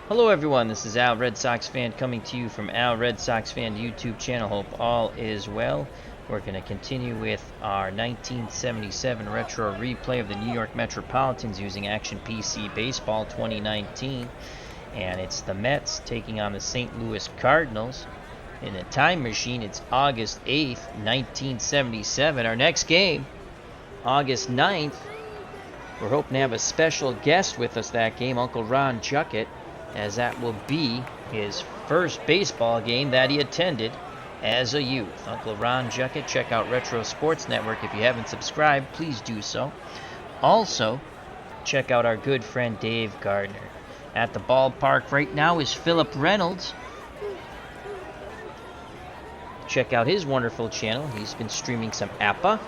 Hello everyone, this is Al Red Sox Fan coming to you from Al Red Sox Fan YouTube channel. Hope all is well. We're going to continue with our 1977 retro replay of the New York Metropolitans using Action PC Baseball 2019. And it's the Mets taking on the St. Louis Cardinals. In a time machine, it's August 8th, 1977. Our next game, August 9th. We're hoping to have a special guest with us that game, Uncle Ron Juckett, as that will be his first baseball game that he attended as a youth. Uncle Ron Juckett. Check out Retro Sports Network. If you haven't subscribed, please do so. Also, check out our good friend Dave Gardner. At the ballpark right now is Philip Reynolds. Check out his wonderful channel. He's been streaming some APA.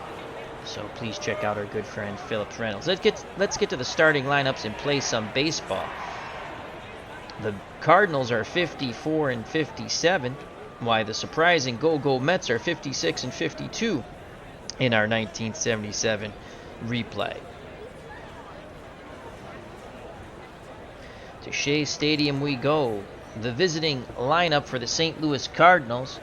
So please check out our good friend Philip Reynolds. Let's get to the starting lineups and play some baseball. The Cardinals are 54 and 57, while the surprising Go-Go Mets are 56 and 52 in our 1977 replay. To Shea Stadium we go. The visiting lineup for the St. Louis Cardinals.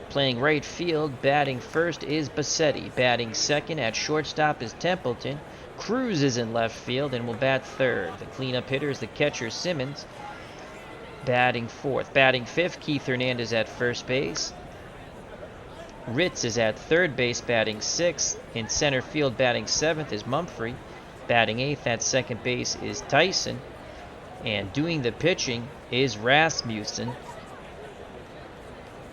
Playing right field, batting first is Bassetti. Batting second at shortstop is Templeton. Cruz is in left field and will bat third. The cleanup hitter is the catcher Simmons. Batting fourth. Batting fifth, Keith Hernandez at first base. Ritz is at third base, batting sixth. In center field, batting seventh is Mumphrey. Batting eighth at second base is Tyson. And doing the pitching is Rasmussen.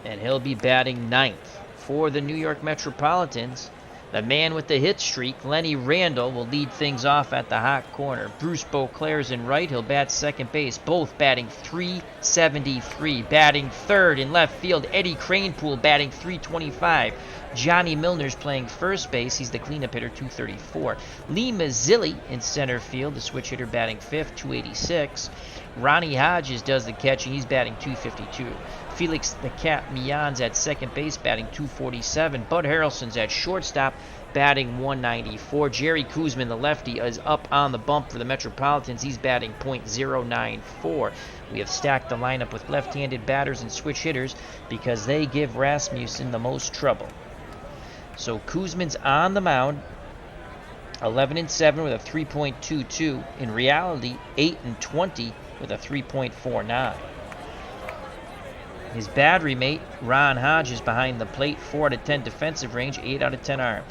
And he'll be batting ninth. For the New York Metropolitans, the man with the hit streak, Lenny Randle, will lead things off at the hot corner. Bruce Beauclair's in right. He'll bat second base. Both batting .373. Batting third in left field, Eddie Kranepool batting .325. Johnny Milner's playing first base. He's the cleanup hitter, .234. Lee Mazzilli in center field, the switch hitter batting fifth, .286. Ronnie Hodges does the catching. He's batting .252. Felix the Cat Millon's at second base, batting .247. Bud Harrelson's at shortstop, batting .194. Jerry Koosman, the lefty, is up on the bump for the Metropolitans. He's batting .094. We have stacked the lineup with left-handed batters and switch hitters because they give Rasmussen the most trouble. So Koosman's on the mound, 11 and 7 with a 3.22. In reality, 8 and 20 with a 3.49. His battery mate, Ron Hodges, behind the plate, 4 out of 10 defensive range, 8 out of 10 arm.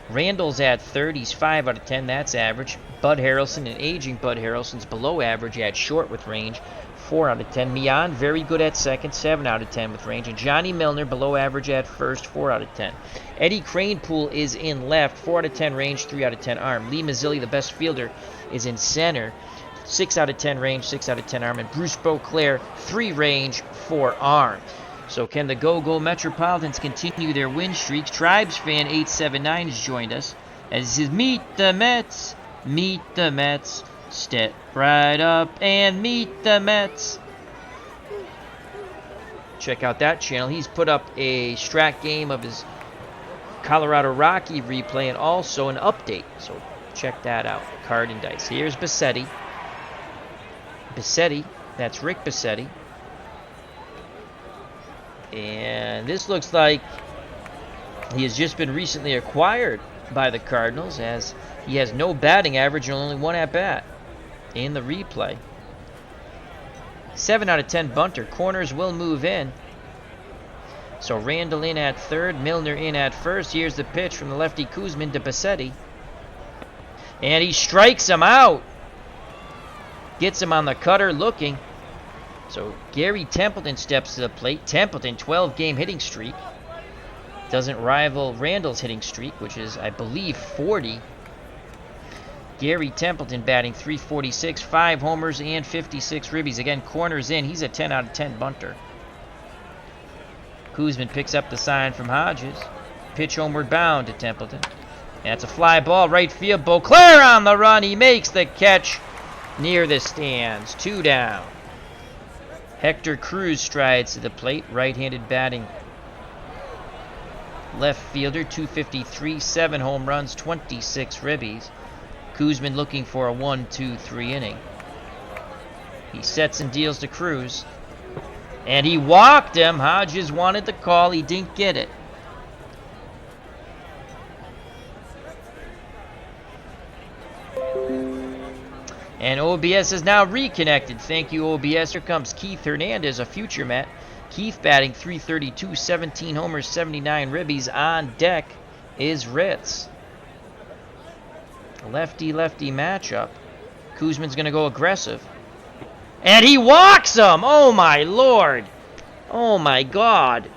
Randall's at third, he's 5 out of 10, that's average. Bud Harrelson, an aging Bud Harrelson's below average at short with range, 4 out of 10. Millon, very good at second, 7 out of 10 with range. And Johnny Milner, below average at first, 4 out of 10. Eddie Kranepool is in left, 4 out of 10 range, 3 out of 10 arm. Lee Mazzilli, the best fielder, is in center, 6 out of 10 range, 6 out of 10 arm. And Bruce Beauclair, 3 range, 4 arm. So can the Go-Go Metropolitans continue their win streaks? Tribes Fan 879 has joined us. And he says, meet the Mets, step right up and meet the Mets. Check out that channel. He's put up a strat game of his Colorado Rocky replay and also an update. So check that out. Card and dice. Here's Bassetti. That's Rick Bassetti. And this looks like he has just been recently acquired by the Cardinals, as he has no batting average and only 1 at-bat in the replay. 7 out of 10 bunter. Corners will move in. So Randall in at third, Milner in at first. Here's the pitch from the lefty Koosman to Bassetti. And he strikes him out. Gets him on the cutter looking. So Gary Templeton steps to the plate. Templeton, 12-game hitting streak. Doesn't rival Randall's hitting streak, which is, I believe, 40. Gary Templeton batting .346, 5 homers and 56 ribbies. Again, corners in. He's a 10 out of 10 bunter. Koosman picks up the sign from Hodges. Pitch homeward bound to Templeton. That's a fly ball, right field. Beauclair on the run. He makes the catch near the stands. 2 down. Hector Cruz strides to the plate, right-handed batting left fielder, .253, 7 home runs, 26 ribbies. Koosman looking for a 1-2-3 inning. He sets and deals to Cruz. And he walked him. Hodges wanted the call. He didn't get it. And OBS is now reconnected. Thank you, OBS. Here comes Keith Hernandez, a future Met. Keith batting .332, 17 homers, 79 ribbies. On deck is Ritz. Lefty-lefty matchup. Kuzman's going to go aggressive. And he walks him! Oh, my Lord. Oh, my God.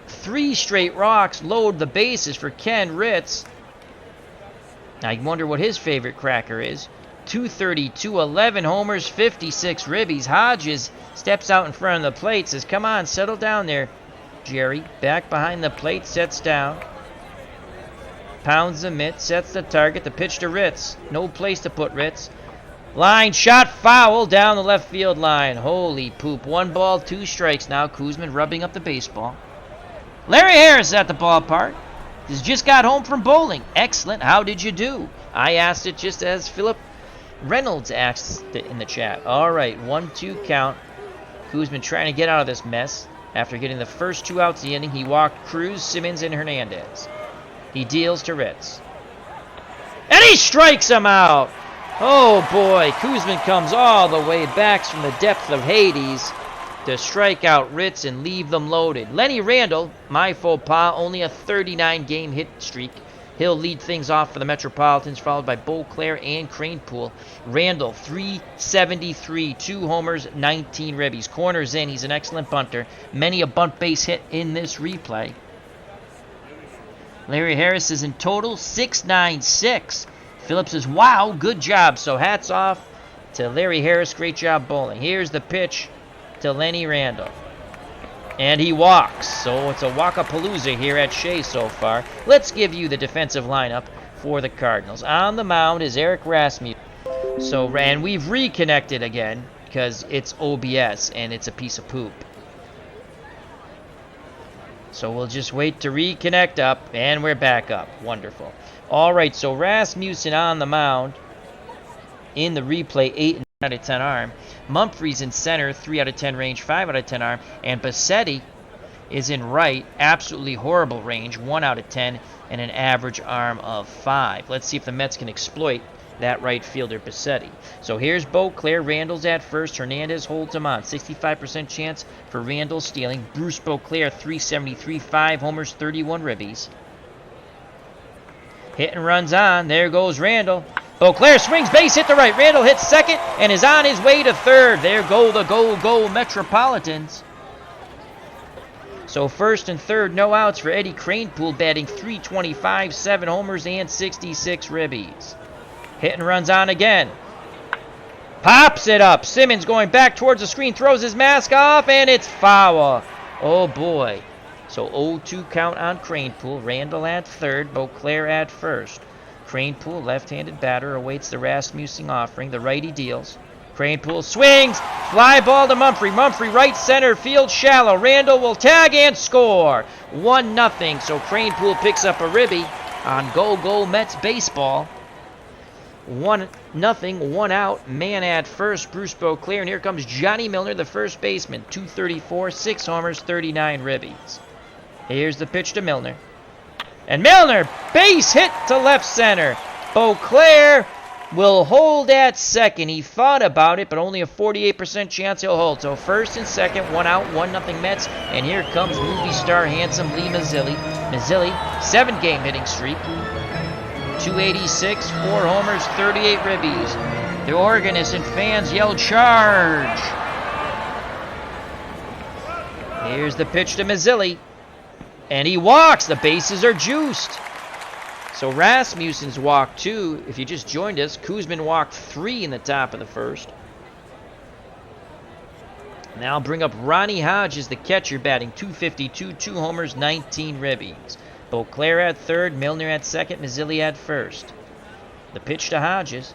3 straight rocks load the bases for Ken Ritz. I wonder what his favorite cracker is. .232, 11 homers, 56 ribbies. Hodges steps out in front of the plate, says, come on, settle down there, Jerry. Back behind the plate, sets down. Pounds the mitt, sets the target, the pitch to Ritz. No place to put Ritz. Line shot foul down the left field line. Holy poop. 1 ball, 2 strikes now. Kuzman rubbing up the baseball. Larry Harris at the ballpark. Has just got home from bowling. Excellent. How did you do? I asked it just as Philip Reynolds asked it in the chat. All right, 1-2 count. Kuzman trying to get out of this mess. After getting the first 2 outs of the inning, he walked Cruz, Simmons, and Hernandez. He deals to Ritz. And he strikes him out! Oh boy, Kuzman comes all the way back from the depth of Hades to strike out Ritz and leave them loaded. Lenny Randle, my faux pas, only a 39-game hit streak. He'll lead things off for the Metropolitans, followed by Beauclair and Cranepool. Randle, .373, 2 homers, 19 ribbies. Corners in, he's an excellent bunter. Many a bunt base hit in this replay. Larry Harris is in total .696. Phillips says, wow, good job. So hats off to Larry Harris. Great job bowling. Here's the pitch to Lenny Randle. And he walks. So it's a walkapalooza here at Shea so far. Let's give you the defensive lineup for the Cardinals. On the mound is Eric Rasmussen. And we've reconnected again because it's OBS and it's a piece of poop. So we'll just wait to reconnect up, and we're back up. Wonderful. All right, so Rasmussen on the mound in the replay, 8 out of 10 arm. Mumphrey's in center, 3 out of 10 range, 5 out of 10 arm. And Bassetti is in right, absolutely horrible range, 1 out of 10, and an average arm of 5. Let's see if the Mets can exploit that right fielder, Bassetti. So here's Beauclair. Randall's at first. Hernandez holds him on. 65% chance for Randall stealing. Bruce Beauclair, .373, 5 homers, 31 ribbies. Hit and runs on. There goes Randall. Beauclair swings, base hit to right. Randall hits second and is on his way to third. There go the go Metropolitans. So first and third, no outs for Eddie Cranepool, batting .325, 7 homers, and 66 ribbies. Hit and runs on again. Pops it up. Simmons going back towards the screen, throws his mask off, and it's foul. Oh, boy. So 0-2 count on Cranepool. Randall at third, Beauclair at first. Cranepool, left-handed batter, awaits the Rasmussen offering. The righty deals. Cranepool swings. Fly ball to Mumphrey. Mumphrey right center field shallow. Randall will tag and score. 1-0. So Cranepool picks up a ribby on Go Mets baseball. 1-0, 1 out. Man at first, Bruce Beauclair. And here comes Johnny Milner, the first baseman. .234, 6 homers, 39 ribbies. Here's the pitch to Milner. And Milner, base hit to left center. Beauclair will hold at second. He thought about it, but only a 48% chance he'll hold. So first and second, 1 out, 1-0 Mets. And here comes movie star handsome Lee Mazzilli. Mazzilli, 7-game hitting streak. .286, 4 homers, 38 ribbies. The organist and fans yell charge. Here's the pitch to Mazzilli. And he walks. The bases are juiced. So Rasmussen's walked 2. If you just joined us, Kuzman walked 3 in the top of the first. Now I'll bring up Ronnie Hodges, the catcher, batting .252, 2 homers, 19 ribbies. Beauclair at third, Milner at second, Mazzilli at first. The pitch to Hodges.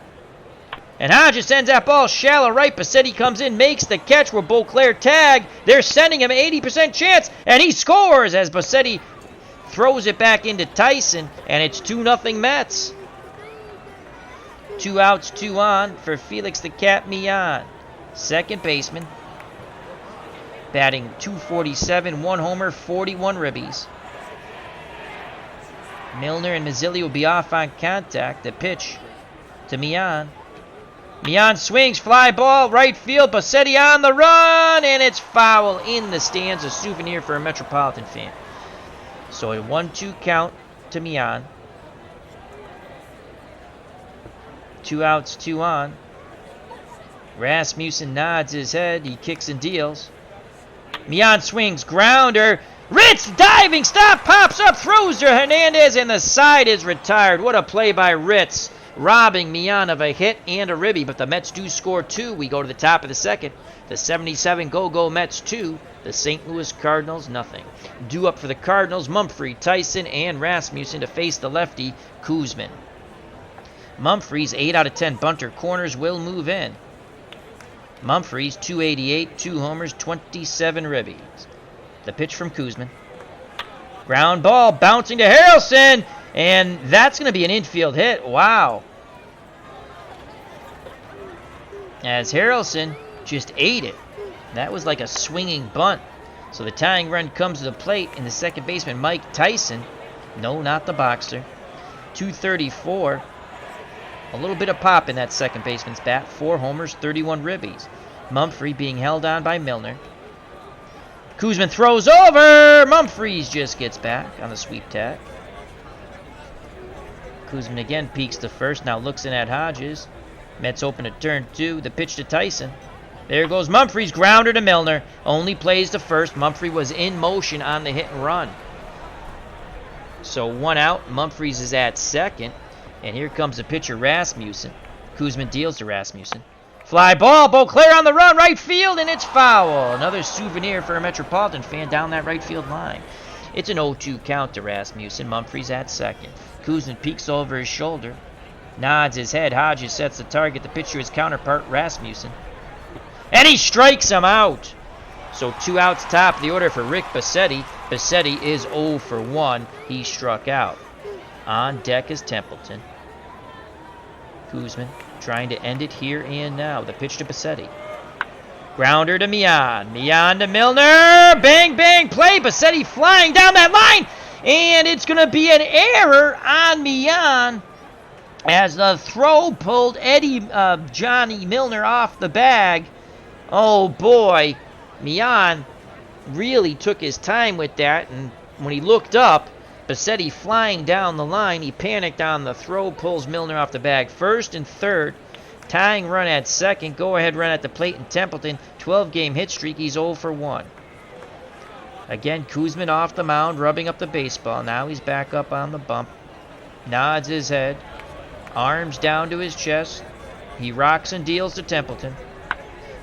And Hodges sends that ball shallow right. Bassetti comes in, makes the catch where Beauclair tag. They're sending him an 80% chance, and he scores as Bassetti throws it back into Tyson, and it's 2-0 Mets. 2 outs, 2 on for Felix the Cat Millan. second baseman, batting .247, 1 homer, 41 ribbies. Milner and Mazzilli will be off on contact. The pitch to Mian. Mian swings, fly ball, right field. Bassetti on the run, and it's foul in the stands. A souvenir for a Metropolitan fan. So a 1-2 count to Mian. 2 outs, 2 on. Rasmussen nods his head. He kicks and deals. Mian swings, grounder. Ritz diving, stop, pops up, throws to Hernandez, and the side is retired. What a play by Ritz, robbing Mian of a hit and a ribby. But the Mets do score 2. We go to the top of the second. The 77 go Mets 2. The St. Louis Cardinals nothing. Due up for the Cardinals, Mumphrey, Tyson, and Rasmussen to face the lefty, Kuzman. Mumphrey's 8 out of 10 bunter corners will move in. Mumphrey's .288, 2 homers, 27 ribbies. The pitch from Kuzman. Ground ball bouncing to Harrelson, and that's going to be an infield hit. Wow. As Harrelson just ate it. That was like a swinging bunt. So the tying run comes to the plate, and the second baseman, Mike Tyson. No, not the boxer. .234. A little bit of pop in that second baseman's bat. 4 homers, 31 ribbies. Mumphrey being held on by Milner. Kuzman throws over. Mumphreys just gets back on the sweep tag. Kuzman again peeks to first. Now looks in at Hodges. Mets open to turn 2. The pitch to Tyson. There goes Mumphreys. Grounder to Milner. Only plays to first. Mumphrey was in motion on the hit and run. So 1 out. Mumphreys is at second. And here comes the pitcher, Rasmussen. Kuzman deals to Rasmussen. Fly ball, Beauclair on the run, right field, and it's foul. Another souvenir for a Metropolitan fan down that right field line. It's an 0-2 count to Rasmussen. Mumphrey's at second. Kuzman peeks over his shoulder. Nods his head. Hodges sets the target. The pitcher is counterpart, Rasmussen. And he strikes him out. So 2 outs top of the order for Rick Bassetti. Bassetti is 0 for 1. He struck out. On deck is Templeton. Kuzman trying to end it here and now. The pitch to Bassetti. Grounder to Mian. Mian to Milner. Bang, bang, play. Bassetti flying down that line. And it's going to be an error on Mian as the throw pulled Johnny Milner off the bag. Oh, boy. Mian really took his time with that. And when he looked up, Bassetti flying down the line. He panicked on the throw, pulls Milner off the bag. First and third, tying run at second. Go-ahead run at the plate, and Templeton, 12-game hit streak. He's 0 for 1. Again, Kuzman off the mound, rubbing up the baseball. Now he's back up on the bump. Nods his head. Arms down to his chest. He rocks and deals to Templeton.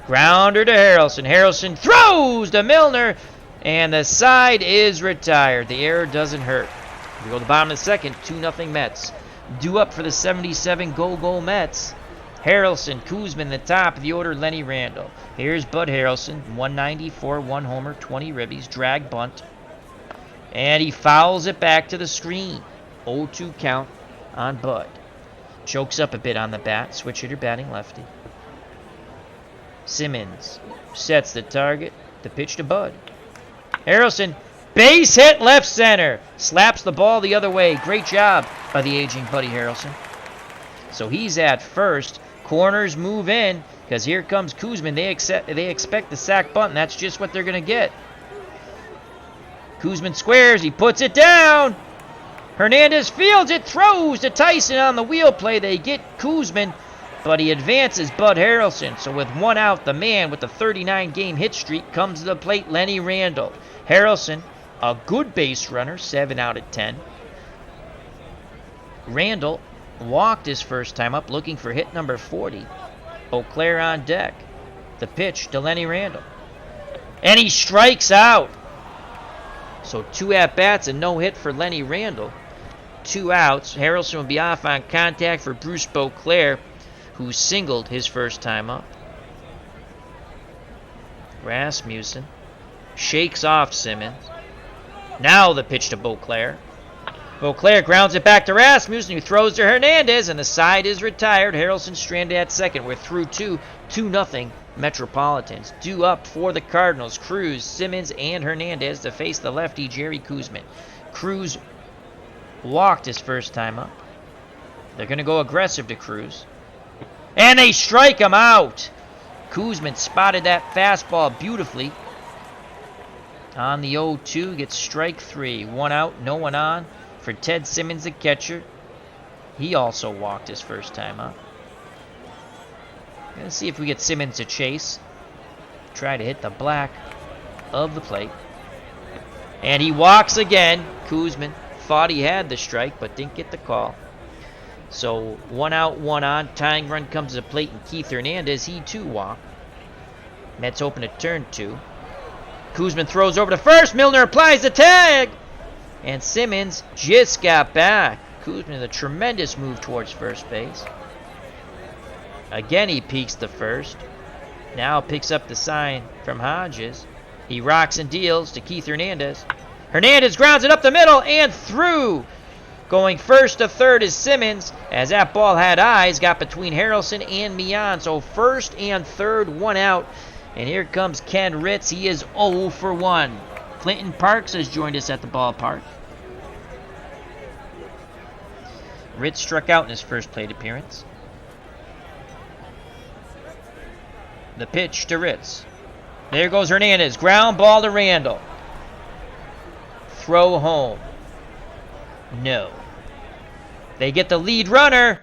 Grounder to Harrelson. Harrelson throws to Milner. And the side is retired. The error doesn't hurt. We go to the bottom of the second, 2-0 Mets. Due up for the 77 go Mets. Harrelson, Kuzman, the top of the order, Lenny Randall. Here's Bud Harrelson, 194, 1 homer, 20 ribbies, drag bunt. And he fouls it back to the screen. 0-2 count on Bud. Chokes up a bit on the bat, switch hitter batting lefty. Simmons sets the target, the pitch to Bud. Harrelson, base hit left center. Slaps the ball the other way. Great job by the aging Buddy Harrelson. So he's at first. Corners move in because here comes Kuzman. They expect the sack bunt, and that's just what they're going to get. Kuzman squares. He puts it down. Hernandez fields it. Throws to Tyson on the wheel play. They get Kuzman, but he advances Bud Harrelson. So with 1 out, the man with the 39-game hit streak comes to the plate, Lenny Randall. Harrelson, a good base runner, 7 out of 10. Randall walked his first time up, looking for hit number 40. Beauclair on deck. The pitch to Lenny Randall. And he strikes out. So 2 at-bats and no hit for Lenny Randall. 2 outs. Harrelson will be off on contact for Bruce Beauclair, who singled his first time up. Rasmussen shakes off Simmons. Now the pitch to Beauclair. Beauclair grounds it back to Rasmussen, who throws to Hernandez, and the side is retired. Harrelson stranded at second. We're through 2-0 Metropolitans. Due up for the Cardinals. Cruz, Simmons, and Hernandez to face the lefty Jerry Koosman. Cruz walked his first time up. They're going to go aggressive to Cruz. And they strike him out. Koosman spotted that fastball beautifully. On the 0-2, gets strike 3. 1 out, no one on for Ted Simmons, the catcher. He also walked his first time up. Let's see if we get Simmons to chase. Try to hit the black of the plate. And he walks again. Koosman thought he had the strike, but didn't get the call. So 1 out, 1 on. Tying run comes to the plate, and Keith Hernandez, he too walked. Mets open to turn 2. Koosman throws over to first. Milner applies the tag. And Simmons just got back. Koosman, a tremendous move towards first base. Again, he peeks to first. Now picks up the sign from Hodges. He rocks and deals to Keith Hernandez. Hernandez grounds it up the middle and through. Going first to third is Simmons. As that ball had eyes, got between Harrelson and Millan. So first and third, 1 out. And here comes Ken Ritz. He is 0 for 1. Clinton Parks has joined us at the ballpark. Ritz struck out in his first plate appearance. The pitch to Ritz. There goes Hernandez. Ground ball to Randall. Throw home. No. They get the lead runner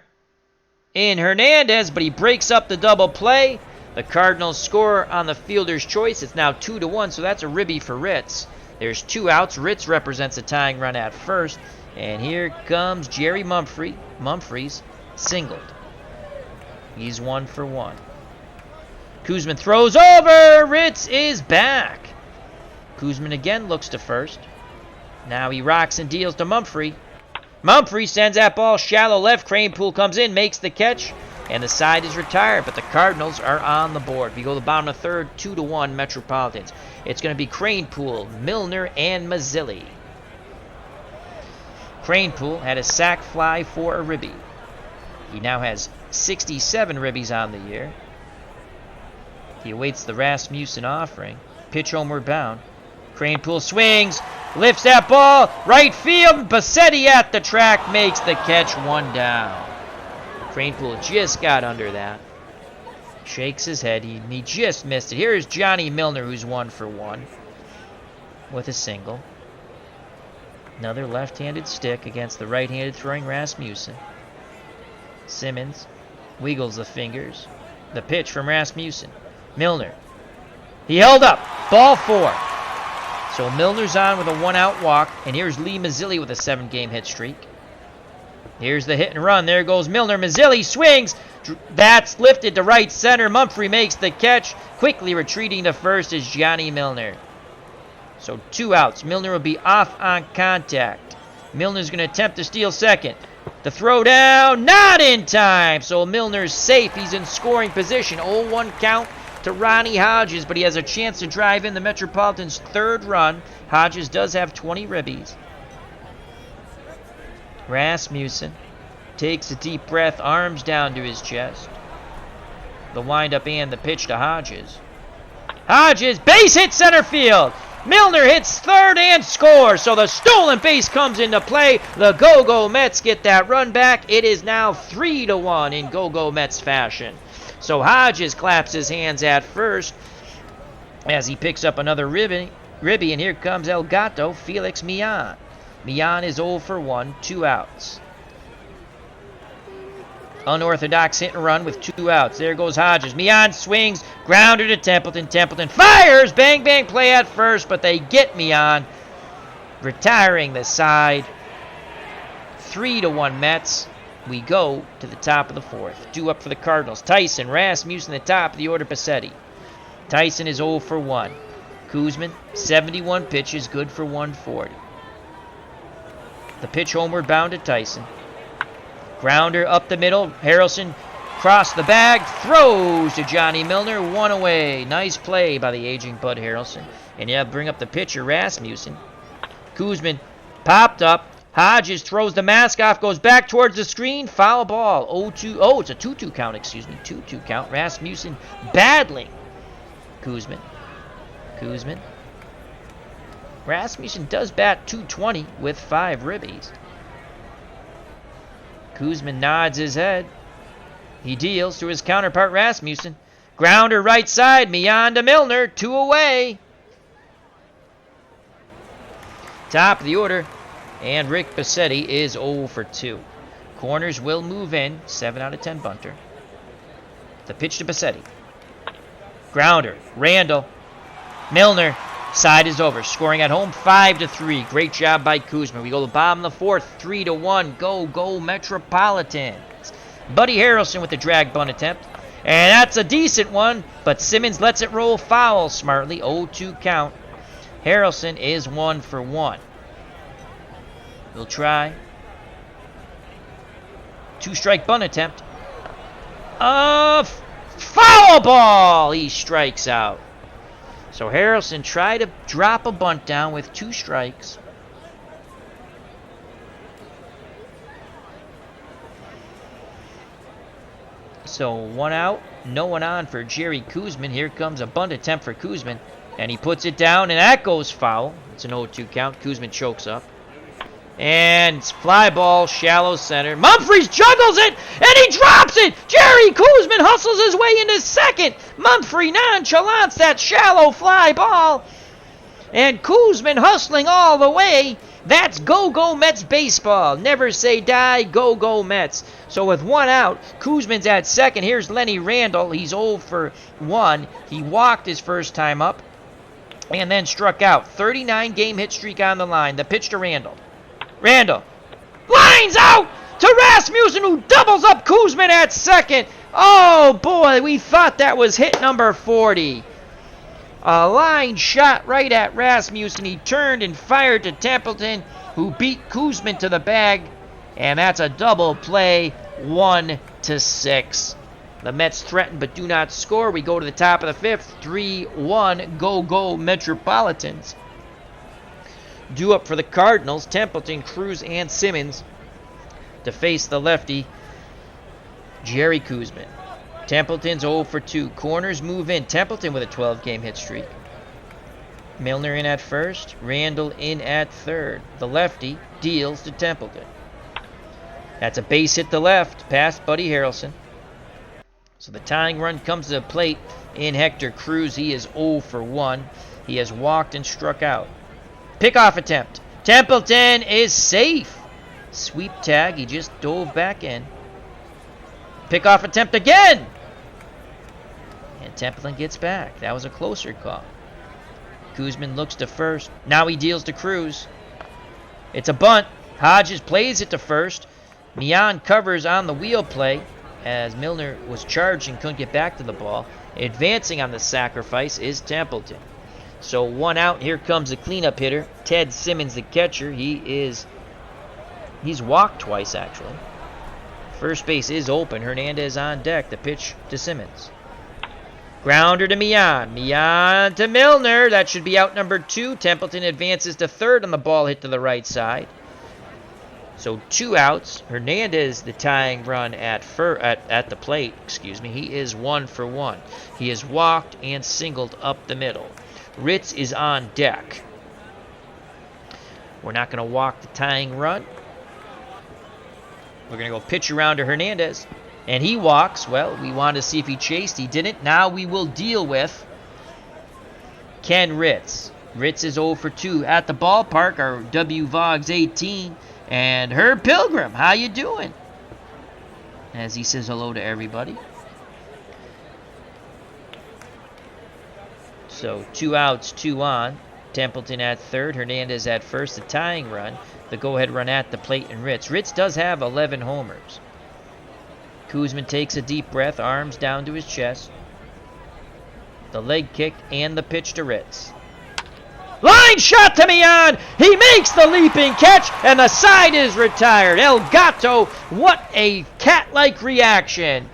in Hernandez, but he breaks up the double play. The Cardinals score on the fielder's choice. It's now 2-1, so that's a ribby for Ritz. There's 2 outs. Ritz represents a tying run at first. And here comes Jerry Mumphrey. Mumphrey's singled. He's 1 for 1. Koosman throws over. Ritz is back. Koosman again looks to first. Now he rocks and deals to Mumphrey. Mumphrey sends that ball shallow left. Cranepool comes in, makes the catch. And the side is retired, but the Cardinals are on the board. We go to the bottom of the third, 2-1 Metropolitans. It's going to be Cranepool, Milner, and Mazzilli. Cranepool had a sac fly for a ribby. He now has 67 ribbies on the year. He awaits the Rasmussen offering. Pitch homeward bound. Cranepool swings, lifts that ball, right field. Bassetti at the track makes the catch, 1 down. Cranepool just got under that. Shakes his head. He just missed it. Here's Johnny Milner, who's 1 for 1 with a single. Another left-handed stick against the right-handed throwing Rasmussen. Simmons wiggles the fingers. The pitch from Rasmussen. Milner. He held up. Ball 4. So Milner's on with a 1-out walk. And here's Lee Mazzilli with a 7-game hit streak. Here's the hit and run. There goes Milner. Mazzilli swings. That's lifted to right center. Mumphrey makes the catch. Quickly retreating to first is Johnny Milner. So 2 outs. Milner will be off on contact. Milner's going to attempt to steal second. The throw down, not in time. So Milner's safe. He's in scoring position. 0-1 count to Ronnie Hodges, but he has a chance to drive in the Metropolitans' 3rd run. Hodges does have 20 ribbies. Rasmussen takes a deep breath, arms down to his chest. The windup and the pitch to Hodges. Hodges, base hit center field. Milner hits third and scores. So the stolen base comes into play. The Go-Go Mets get that run back. It is now 3-1 in Go-Go Mets fashion. So Hodges claps his hands at first as he picks up another ribby, and here comes El Gato, Felix Millan. Millan is 0 for 1, 2 outs. Unorthodox hit and run with 2 outs. There goes Hodges. Millan swings, grounder to Templeton. Templeton fires, bang, bang play at first, but they get Millan, retiring the side. 3-1 Mets. We go to the top of the 4th. 2 up for the Cardinals. Tyson, Rasmussen, the top of the order, Bassetti. Tyson is 0 for 1. Koosman, 71 pitches, good for 140. The pitch homeward bound to Tyson. Grounder up the middle. Harrelson crossed the bag. Throws to Johnny Milner. 1 away. Nice play by the aging Bud Harrelson. And yeah, bring up the pitcher, Rasmussen. Koosman popped up. Hodges throws the mask off. Goes back towards the screen. Foul ball. 0-2. Oh, it's a 2-2 count, excuse me. 2-2 count. Rasmussen battling Kuzman. Rasmussen does bat .220 with 5 ribbies. Kuzman nods his head. He deals to his counterpart Rasmussen. Grounder right side, Mian to Milner, 2 away. Top of the order, and Rick Bassetti is 0 for 2. Corners will move in, 7 out of 10 bunter. The pitch to Bassetti. Grounder, Randall, Milner, side is over. Scoring at home, 5-3. Great job by Kuzma. We go to the bottom of the 4th, 3-1. Go Metropolitans. Buddy Harrelson with the drag bunt attempt. And that's a decent one, but Simmons lets it roll foul smartly. 0-2 count. Harrelson is 1 for 1. We'll try. 2-strike bunt attempt. Foul ball! He strikes out. So Harrelson tried to drop a bunt down with 2 strikes. So 1 out, no one on for Jerry Kuzman. Here comes a bunt attempt for Kuzman. And he puts it down, and that goes foul. It's an 0-2 count. Kuzman chokes up. And it's fly ball, shallow center. Mumphrey juggles it, and he drops it. Jerry Kuzman hustles his way into second. Mumphrey nonchalants that shallow fly ball. And Kuzman hustling all the way. That's go Mets baseball. Never say die, go Mets. So with 1 out, Kuzman's at second. Here's Lenny Randall. He's 0 for 1. He walked his first time up and then struck out. 39-game hit streak on the line. The pitch to Randall. Randall lines out to Rasmussen, who doubles up Kuzman at second. Oh boy, we thought that was hit number 40. A line shot right at Rasmussen. He turned and fired to Templeton, who beat Kuzman to the bag. And that's a double play, 1-6. The Mets threaten but do not score. We go to the top of the 5th, 3-1. Go Metropolitans. Due up for the Cardinals, Templeton, Cruz, and Simmons to face the lefty, Jerry Kuzman. Templeton's 0 for 2. Corners move in. Templeton with a 12-game hit streak. Milner in at first. Randall in at third. The lefty deals to Templeton. That's a base hit to left, past Buddy Harrelson. So the tying run comes to the plate in Hector Cruz. He is 0 for 1. He has walked and struck out. Pickoff attempt. Templeton is safe. Sweep tag. He just dove back in. Pickoff attempt again. And Templeton gets back. That was a closer call. Kuzman looks to first. Now he deals to Cruz. It's a bunt. Hodges plays it to first. Mian covers on the wheel play as Milner was charged and couldn't get back to the ball. Advancing on the sacrifice is Templeton. So 1 out. Here comes the cleanup hitter, Ted Simmons, the catcher. He's walked twice, actually. First base is open. Hernandez on deck. The pitch to Simmons. Grounder to Mian. Mian to Milner. That should be out number 2. Templeton advances to third on the ball hit to the right side. So 2 outs. Hernandez, the tying run at the plate. He is 1 for 1. He has walked and singled up the middle. Ritz is on deck. We're not going to walk the tying run. We're going to go pitch around to Hernandez. And he walks. Well, we wanted to see if he chased. He didn't. Now we will deal with Ken Ritz. Ritz is 0 for 2 at the ballpark. Our W Vogs 18. And Herb Pilgrim, how you doing? As he says hello to everybody. So 2 outs, 2 on. Templeton at third, Hernandez at first. The tying run, the go-ahead run at the plate, and Ritz. Ritz does have 11 homers. Kuzman takes a deep breath, arms down to his chest. The leg kick and the pitch to Ritz. Line shot to Mian. He makes the leaping catch, and the side is retired. El Gato, what a cat-like reaction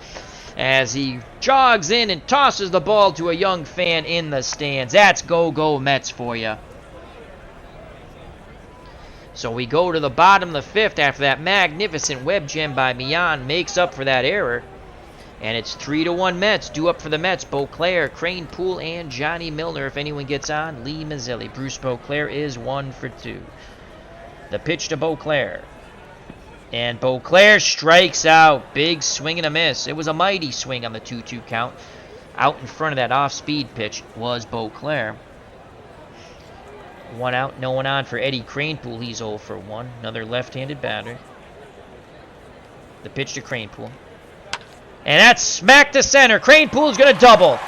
as he jogs in and tosses the ball to a young fan in the stands. That's go Mets for you. So we go to the bottom of the 5th after that magnificent web gem by Mian makes up for that error. And it's 3-1 Mets. Due up for the Mets, Beauclair, Cranepool, and Johnny Milner. If anyone gets on, Lee Mazzilli. Bruce Beauclair is 1 for 2. The pitch to Beauclair. And Beauclair strikes out. Big swing and a miss. It was a mighty swing on the 2-2 count. Out in front of that off-speed pitch was Beauclair. 1 out, no one on for Eddie Cranepool. He's 0 for 1. Another left-handed batter. The pitch to Cranepool. And that's smack to center. Cranepool's going to double.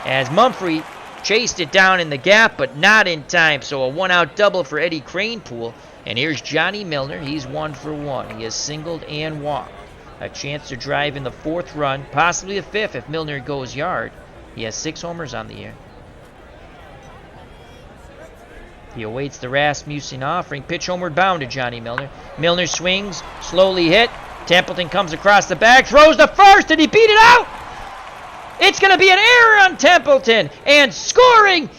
As Mumphrey chased it down in the gap, but not in time. So a 1-out double for Eddie Cranepool. And here's Johnny Milner. He's 1 for 1. He has singled and walked. A chance to drive in the 4th run, possibly the 5th if Milner goes yard. He has 6 homers on the year. He awaits the Rasmussen offering. Pitch homeward bound to Johnny Milner. Milner swings, slowly hit. Templeton comes across the bag, throws to first, and he beat it out! It's going to be an error on Templeton. And scoring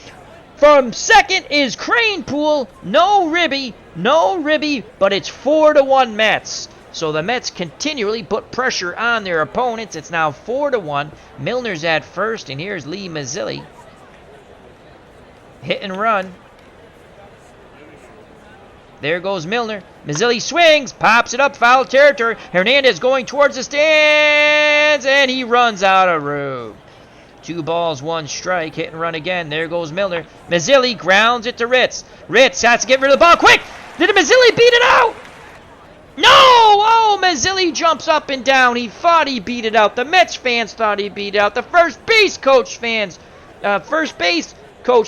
from second is Cranepool. No ribby, but it's 4-1 Mets. So the Mets continually put pressure on their opponents. It's now 4-1. Milner's at first, and here's Lee Mazzilli. Hit and run. There goes Milner. Mazzilli swings, pops it up, foul territory. Hernandez going towards the stands, and he runs out of room. 2 balls, 1 strike. Hit and run again. There goes Milner. Mazzilli grounds it to Ritz. Ritz has to get rid of the ball quick. Did Mazzilli beat it out? No! Oh, Mazzilli jumps up and down. He thought he beat it out. The Mets fans thought he beat it out. The first base coach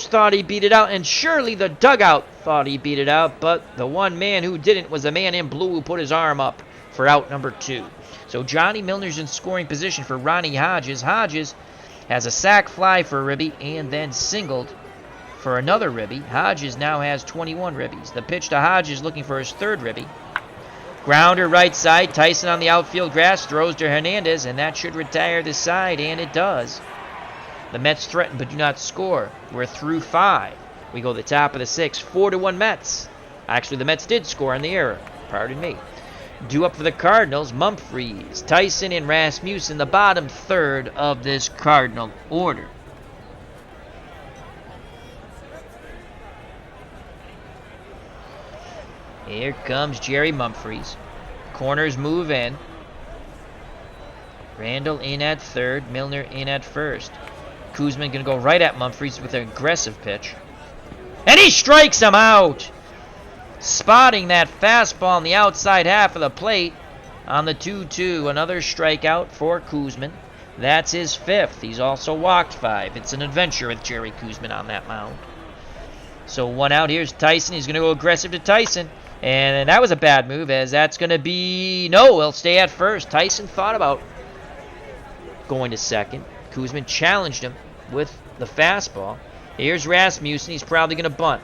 thought he beat it out, and surely the dugout thought he beat it out, but the one man who didn't was the man in blue who put his arm up for out number 2. So Johnny Milner's in scoring position for Ronnie Hodges. Hodges has a sac fly for a ribby and then singled for another ribby. Hodges now has 21 ribbies. The pitch to Hodges looking for his 3rd ribby. Grounder right side. Tyson on the outfield grass throws to Hernandez, and that should retire the side, and it does. The Mets threaten but do not score. We're through 5. We go to the top of the 6th. 4-1 Mets. Actually, the Mets did score on the error. Pardon me. Due up for the Cardinals, Mumphreys, Tyson, and Rasmussen, the bottom 3rd of this Cardinal order. Here comes Jerry Mumphreys. Corners move in. Randall in at 3rd, Milner in at 1st. Koosman going to go right at Mumphreys with an aggressive pitch. And he strikes him out! Spotting that fastball on the outside half of the plate on the 2-2. Another strikeout for Koosman. That's his 5th. He's also walked 5. It's an adventure with Jerry Koosman on that mound. So 1 out. Here's Tyson. He's going to go aggressive to Tyson. And that was a bad move, as that's going to be... No, he'll stay at 1st. Tyson thought about going to 2nd. Koosman challenged him with the fastball. Here's Rasmussen. He's probably going to bunt.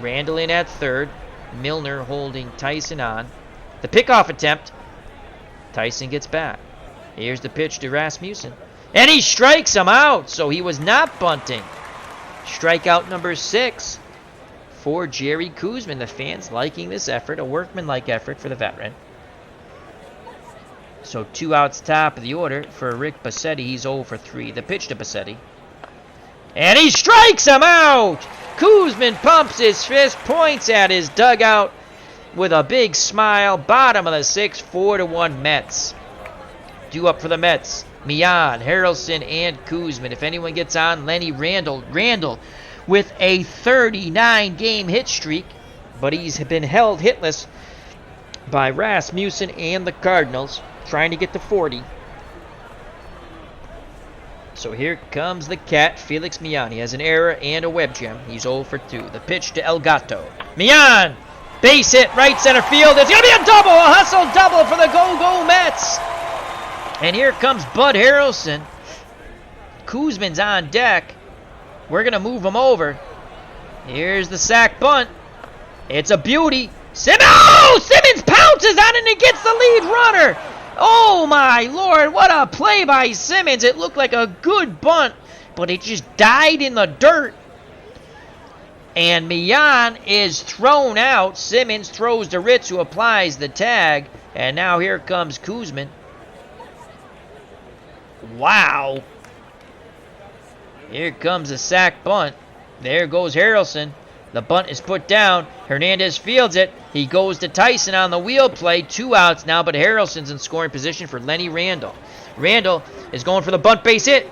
Randall in at 3rd. Milner holding Tyson on. The pickoff attempt. Tyson gets back. Here's the pitch to Rasmussen. And he strikes him out, so he was not bunting. Strikeout number 6 for Jerry Koosman. The fans liking this effort, a workmanlike effort for the veteran. So 2 outs top of the order for Rick Bassetti. He's 0 for 3. The pitch to Bassetti. And he strikes him out! Koosman pumps his fist, points at his dugout with a big smile. Bottom of the 6th, 4-1 Mets. Due up for the Mets. Mian, Harrelson, and Koosman. If anyone gets on, Lenny Randall. Randall with a 39-game hit streak, but he's been held hitless by Rasmussen and the Cardinals, trying to get to 40. So here comes the cat, Felix Mian. He has an error and a web gem. He's 0 for 2. The pitch to El Gato. Mian! Base hit, right center field. It's going to be a double, a hustle double for the Go-Go Mets. And here comes Bud Harrelson. Koosman's on deck. We're going to move him over. Here's the sack bunt. It's a beauty. Simmons pounces on it and gets the lead runner. Oh, my Lord. What a play by Simmons. It looked like a good bunt, but it just died in the dirt. And Mian is thrown out. Simmons throws to Ritz, who applies the tag. And now here comes Kuzman. Wow. Here comes a sack bunt. There goes Harrelson. The bunt is put down. Hernandez fields it. He goes to Tyson on the wheel play. 2 outs now, but Harrelson's in scoring position for Lenny Randall. Randall is going for the bunt base hit.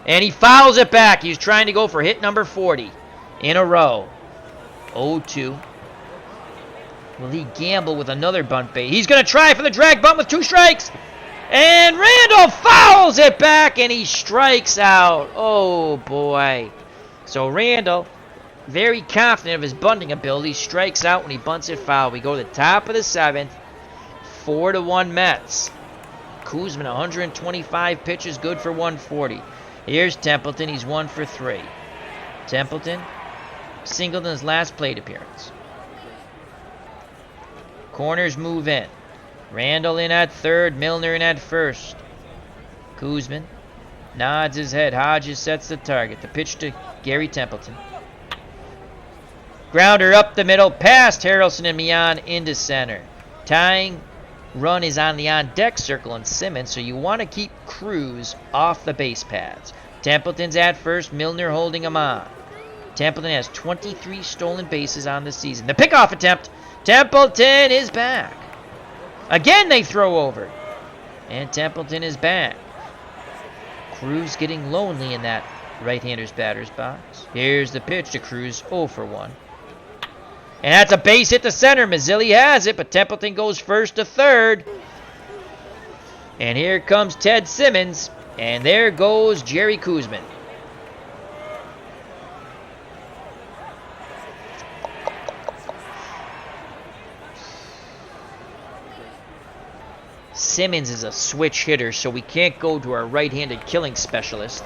And he fouls it back. He's trying to go for hit number 40 in a row. 0-2. Will he gamble with another bunt bait? He's going to try for the drag bunt with 2 strikes. And Randall fouls it back, and he strikes out. Oh, boy. So Randall, very confident of his bunting ability, strikes out when he bunts it foul. We go to the top of the 7th. 4-1 Mets. Kuzman, 125 pitches, good for 140. Here's Templeton. He's 1 for 3. Templeton singled in his last plate appearance. Corners move in. Randall in at third, Milner in at first. Kuzman nods his head. Hodges sets the target. The pitch to Gary Templeton. Grounder up the middle, past Harrelson and Mian into center. Tying run is on the on-deck circle and Simmons, so you want to keep Cruz off the base paths. Templeton's at first, Milner holding him on. Templeton has 23 stolen bases on the season. The pickoff attempt. Templeton is back. Again they throw over. And Templeton is back. Cruz getting lonely in that right-hander's batter's box. Here's the pitch to Cruz, 0 for 1. And that's a base hit to center. Mazzilli has it, but Templeton goes first to third. And here comes Ted Simmons. And there goes Jerry Kuzman. Simmons is a switch hitter, so we can't go to our right-handed killing specialist,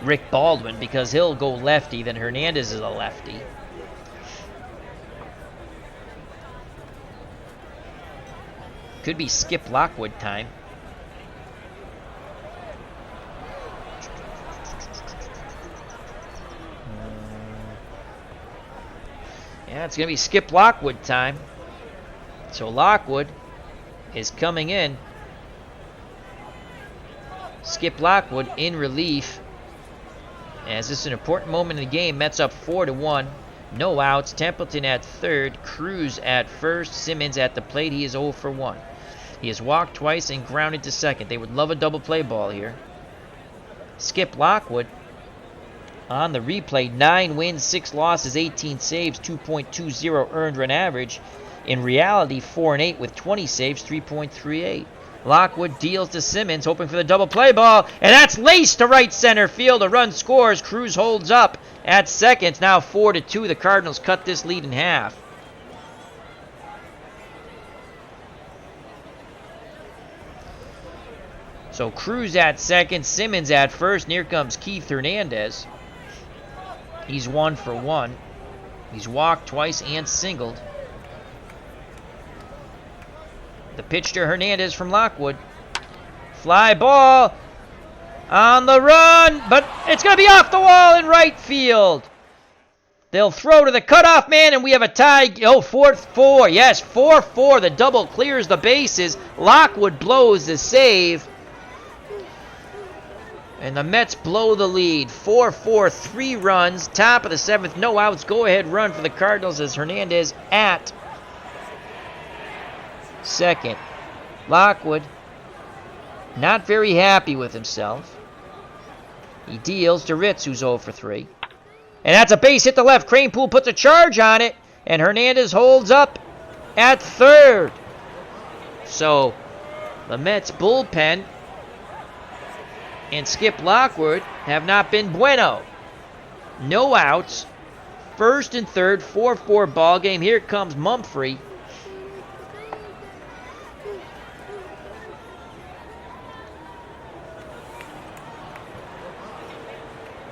Rick Baldwin, because he'll go lefty. Then Hernandez is a lefty. Could be Skip Lockwood time. Yeah, it's going to be Skip Lockwood time. So Lockwood is coming in. Skip Lockwood in relief. As this is an important moment in the game. Mets up 4-1. No outs. Templeton at third. Cruz at first. Simmons at the plate. He is 0 for 1. He has walked twice and grounded to second. They would love a double play ball here. Skip Lockwood on the replay. 9 wins, 6 losses, 18 saves, 2.20 earned run average. In reality, 4-8 with 20 saves, 3.38. Lockwood deals to Simmons, hoping for the double play ball, and that's laced to right center field. A run scores. Cruz holds up at second. It's now 4-2. The Cardinals cut this lead in half. So Cruz at second, Simmons at first, and here comes Keith Hernandez. He's 1 for 1. He's walked twice and singled. The pitch to Hernandez from Lockwood. Fly ball on the run, but it's going to be off the wall in right field. They'll throw to the cutoff man, and we have a tie. Oh, 4-4. Yes, 4-4. The double clears the bases. Lockwood blows the save. And the Mets blow the lead. 4-4, 3 runs. Top of the 7th, no outs. Go-ahead run for the Cardinals as Hernandez at second. Lockwood not very happy with himself. He deals to Ritz, who's 0 for 3. And that's a base hit to left. Cranepool puts a charge on it. And Hernandez holds up at third. So the Mets bullpen and Skip Lockwood have not been bueno. No outs. First and third, 4-4 ball game. Here comes Mumphrey.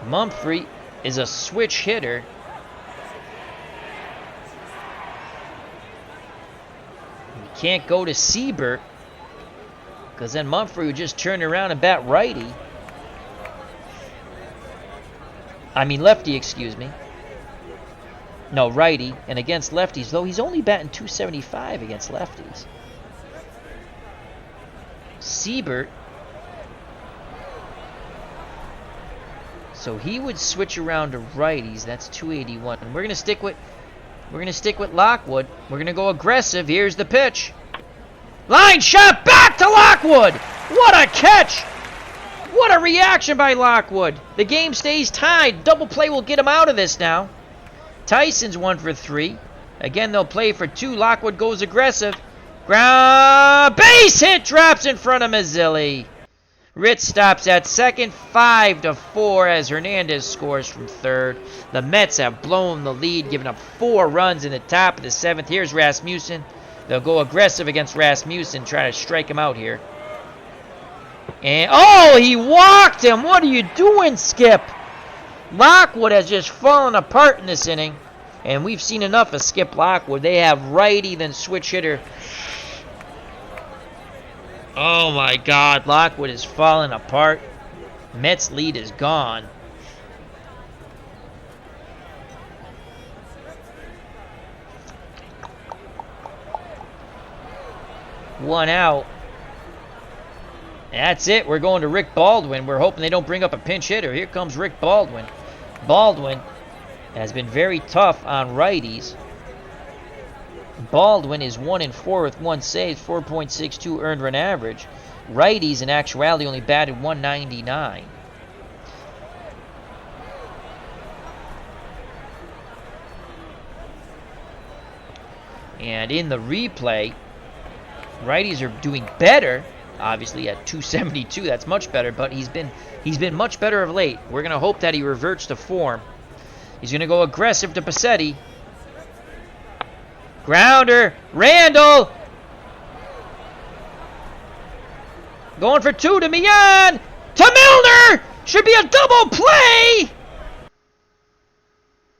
Mumphrey is a switch hitter. We can't go to Siebert because then Mumphrey would just turn around and bat righty. Lefty, excuse me. No, righty. And against lefties, though he's only batting .275 against lefties. Siebert. So he would switch around to righties. That's 281. And we're gonna stick with Lockwood. We're gonna go aggressive. Here's the pitch. Line shot back to Lockwood. What a catch! What a reaction by Lockwood. The game stays tied. Double play will get him out of this now. Tyson's 1 for 3. Again, they'll play for 2. Lockwood goes aggressive. Ground base hit, drops in front of Mazzilli. Ritz stops at second, 5-4 as Hernandez scores from third. The Mets have blown the lead, giving up 4 runs in the top of the 7th. Here's Rasmussen. They'll go aggressive against Rasmussen, try to strike him out here. And, oh, he walked him. What are you doing, Skip? Lockwood has just fallen apart in this inning. And we've seen enough of Skip Lockwood. They have righty, then switch hitter. Oh, my God. Lockwood is falling apart. Mets lead is gone. One out. That's it. We're going to Rick Baldwin. We're hoping they don't bring up a pinch hitter. Here comes Rick Baldwin. Baldwin has been very tough on righties. Baldwin is 1-4 with 1 save, 4.62 earned run average. Righties, in actuality, only batted 199. And in the replay, righties are doing better. Obviously at 272, that's much better, but he's been much better of late. We're going to hope that he reverts to form. He's going to go aggressive to Passetti. Grounder, Randall. Going for 2 to Millan. To Milner. Should be a double play.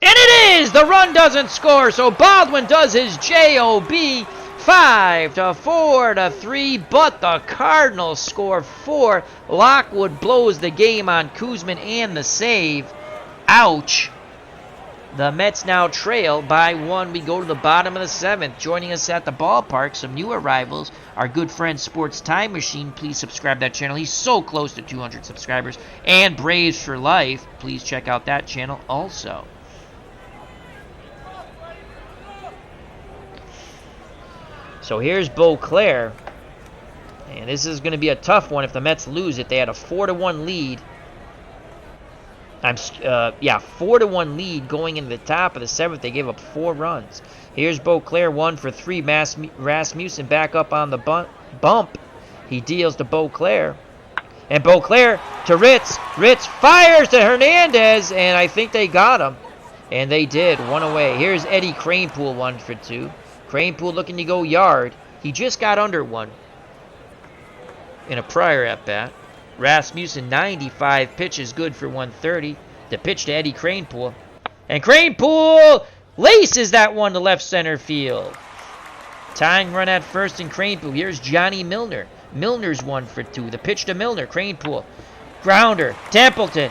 And it is. The run doesn't score, so Baldwin does his JOB. 5-4-3, but the Cardinals score 4. Lockwood blows the game on Kuzman and the save. Ouch. The Mets now trail by 1. We go to the bottom of the 7th. Joining us at the ballpark, some new arrivals. Our good friend Sports Time Machine. Please subscribe to that channel. He's so close to 200 subscribers. And Braves for Life. Please check out that channel also. So here's Beauclair. And this is going to be a tough one if the Mets lose it. They had a 4-1 lead. 4-1 lead going into the top of the 7th. They gave up 4 runs. Here's Beauclair, 1 for 3. Rasmussen back up on the bump. He deals to Beauclair. And Beauclair to Ritz. Ritz fires to Hernandez, and I think they got him. And they did. 1 away. Here's Eddie Kranepool, 1 for 2. Kranepool looking to go yard. He just got under 1 in a prior at-bat. Rasmussen, 95 pitches, good for 130. The pitch to Eddie Kranepool. And Kranepool laces that one to left center field. Tying run at first in Kranepool. Here's Johnny Milner. Milner's 1 for 2. The pitch to Milner. Kranepool. Grounder. Templeton.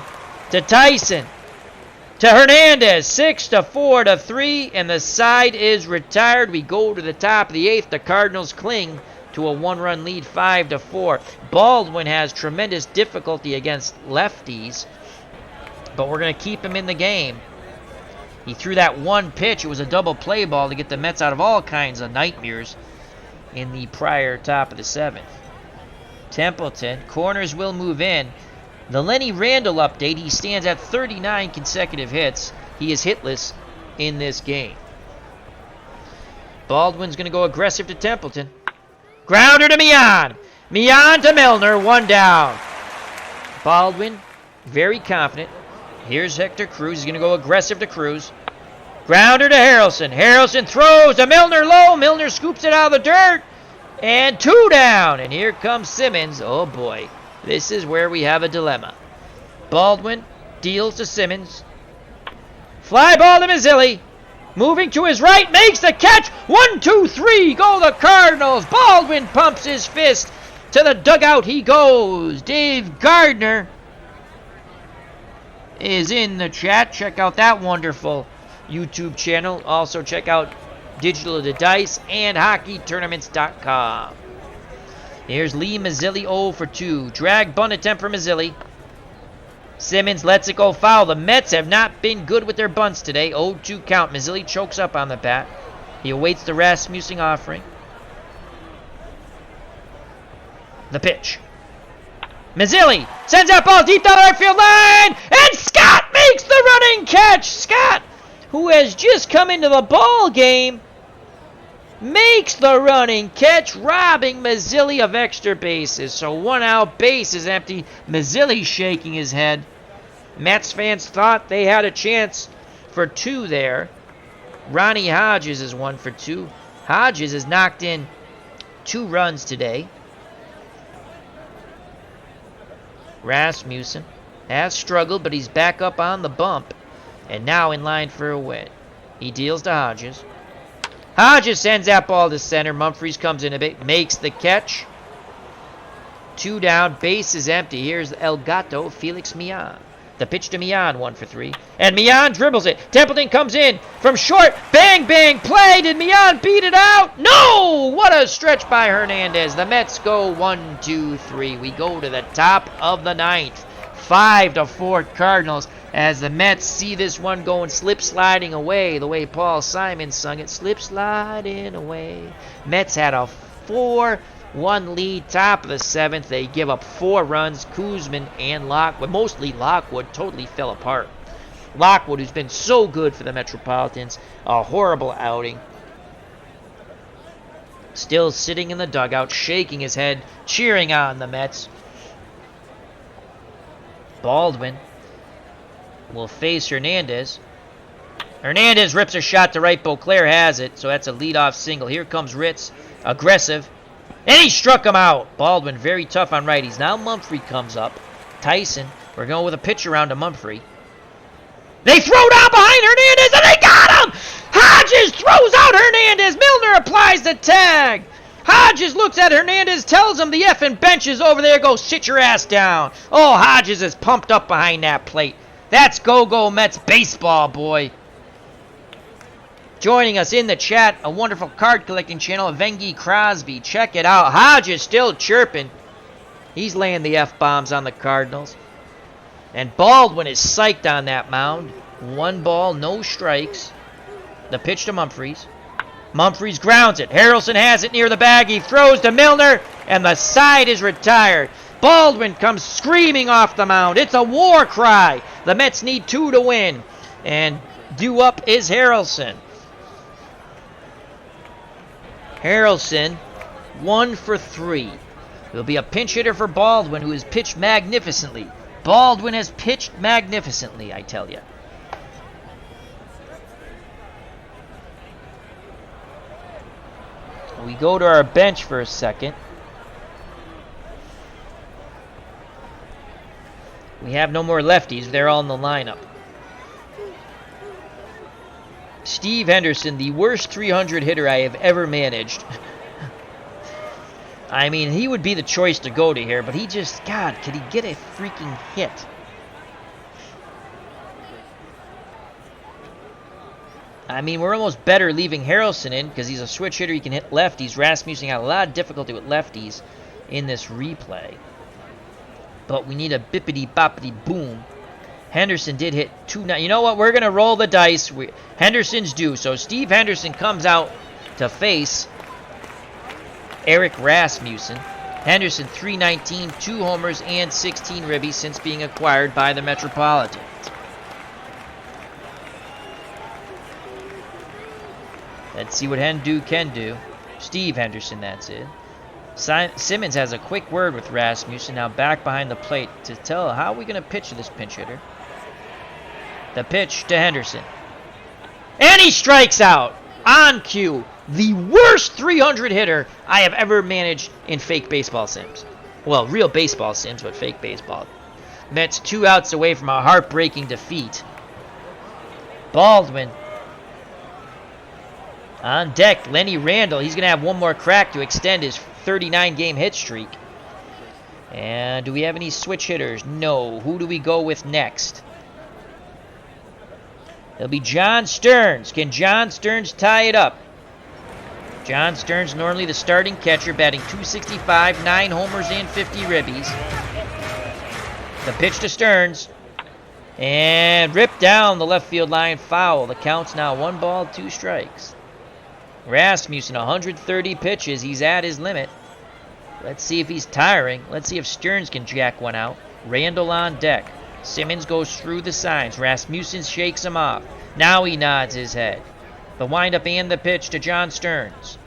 To Tyson. To Hernandez, 6-4-3, and the side is retired. We go to the top of the 8th. The Cardinals cling to a 1-run lead, 5-4. Baldwin has tremendous difficulty against lefties, but we're going to keep him in the game. He threw that 1 pitch. It was a double play ball to get the Mets out of all kinds of nightmares in the prior top of the 7th. Templeton, corners will move in. The Lenny Randall update, he stands at 39 consecutive hits. He is hitless in this game. Baldwin's going to go aggressive to Templeton. Grounder to Millan. Millan to Milner, 1 down. Baldwin, very confident. Here's Hector Cruz. He's going to go aggressive to Cruz. Grounder to Harrelson. Harrelson throws to Milner low. Milner scoops it out of the dirt. And 2 down. And here comes Simmons. Oh, boy. This is where we have a dilemma. Baldwin deals to Simmons. Fly ball to Mazzilli. Moving to his right. Makes the catch. 1, 2, 3. Go the Cardinals. Baldwin pumps his fist. To the dugout he goes. Dave Gardner is in the chat. Check out that wonderful YouTube channel. Also check out Digital to Dice and HockeyTournaments.com. Here's Lee Mazzilli 0 for 2. Drag bunt attempt for Mazzilli. Simmons lets it go foul. The Mets have not been good with their bunts today. 0-2 count. Mazzilli chokes up on the bat. He awaits the Rasmussen offering. The pitch. Mazzilli sends that ball deep down the right field line, and Scott makes the running catch. Scott, who has just come into the ball game, makes the running catch, robbing Mazzilli of extra bases. So 1 out, base is empty. Mazzilli shaking his head. Mets fans thought they had a chance for 2 there. Ronnie Hodges is 1 for 2. Hodges has knocked in 2 runs today. Rasmussen has struggled, but he's back up on the bump and now in line for a win. He deals to Hodges. Hodges sends that ball to center. Humphreys comes in a bit, makes the catch. 2 down, base is empty. Here's El Gato, Felix Millan. The pitch to Millan, 1 for 3. And Millan dribbles it. Templeton comes in from short. Bang, bang, play. Did Millan beat it out? No! What a stretch by Hernandez. The Mets go 1-2-3. We go to the top of the 9th. 5-4 Cardinals as the Mets see this one going slip sliding away the way Paul Simon sung it. Slip sliding away. Mets had a 4-1 lead, top of the 7th. They give up 4 runs. Kuzman and Lockwood, mostly Lockwood, totally fell apart. Lockwood, who's been so good for the Metropolitans, a horrible outing. Still sitting in the dugout, shaking his head, cheering on the Mets. Baldwin will face Hernandez. Hernandez rips a shot to right. Beauclair has it, so that's a leadoff single. Here comes Ritz, aggressive. And he struck him out. Baldwin very tough on righties. Now Mumphrey comes up. Tyson, we're going with a pitch around to Mumphrey. They throw down behind Hernandez, and they got him! Hodges throws out Hernandez. Milner applies the tag. Hodges looks at Hernandez, tells him the effing bench is over there. Go sit your ass down. Oh, Hodges is pumped up behind that plate. That's Go-Go Mets baseball, boy. Joining us in the chat, a wonderful card collecting channel, Vengi Crosby. Check it out. Hodges still chirping. He's laying the F-bombs on the Cardinals. And Baldwin is psyched on that mound. 1 ball, no strikes. The pitch to Humphreys. Humphreys grounds it. Harrelson has it near the bag. He throws to Milner, and the side is retired. Baldwin comes screaming off the mound. It's a war cry. The Mets need 2 to win. And due up is Harrelson. Harrelson, 1 for 3. It'll be a pinch hitter for Baldwin, who has pitched magnificently. Baldwin has pitched magnificently, I tell you. We go to our bench for a second. We have no more lefties. They're all in the lineup. Steve Henderson, the worst 300 hitter I have ever managed. I mean, he would be the choice to go to here, but he just, God, could he get a freaking hit? I mean, we're almost better leaving Harrelson in because he's a switch hitter. He can hit lefties. Rasmussen had a lot of difficulty with lefties in this replay. But we need a bippity-boppity-boom. Henderson did hit 2. You know what? We're going to roll the dice. Henderson's due. So Steve Henderson comes out to face Eric Rasmussen. Henderson, 319, 2 homers, and 16 ribbies since being acquired by the Metropolitans. Let's see what Hendu can do. Steve Henderson, that's it. Simmons has a quick word with Rasmussen, now back behind the plate to tell how are we going to pitch this pinch hitter. The pitch to Henderson. And he strikes out on cue. The worst 300 hitter I have ever managed in fake baseball sims. Well, real baseball sims, but fake baseball. Mets 2 outs away from a heartbreaking defeat. Baldwin on deck. Lenny Randall, he's going to have one more crack to extend his 39-game hit streak. And do we have any switch hitters? No. Who do we go with next? It'll be John Stearns. Can John Stearns tie it up? John Stearns, normally the starting catcher, batting .265, 9 homers and 50 ribbies. The pitch to Stearns. And ripped down the left field line, foul. The count's now 1 ball, 2 strikes. Rasmussen, 130 pitches. He's at his limit. Let's see if he's tiring. Let's see if Stearns can jack one out. Randall on deck. Simmons goes through the signs. Rasmussen shakes him off. Now he nods his head. The windup and the pitch to John Stearns.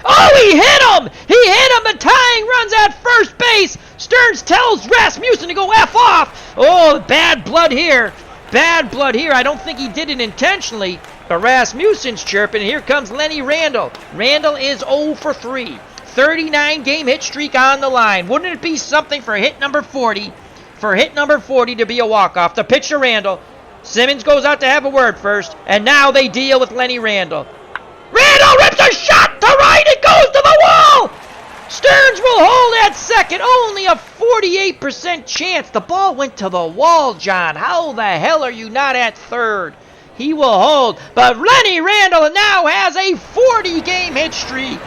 Oh, he hit him! He hit him! The tying run's at first base! Stearns tells Rasmussen to go F off! Oh, bad blood here. Bad blood here. I don't think he did it intentionally, but Rasmussen's chirping. Here comes Lenny Randall. Randall is 0 for 3. 39-game hit streak on the line. Wouldn't it be something for hit number 40? For hit number 40 to be a walk-off. The pitch to Randall. Simmons goes out to have a word first, and now they deal with Lenny Randall. Randall rips a shot to right. It goes to the wall. Stearns will hold at second. Only a 48% chance. The ball went to the wall, John. How the hell are you not at third? He will hold. But Lenny Randall now has a 40-game hit streak.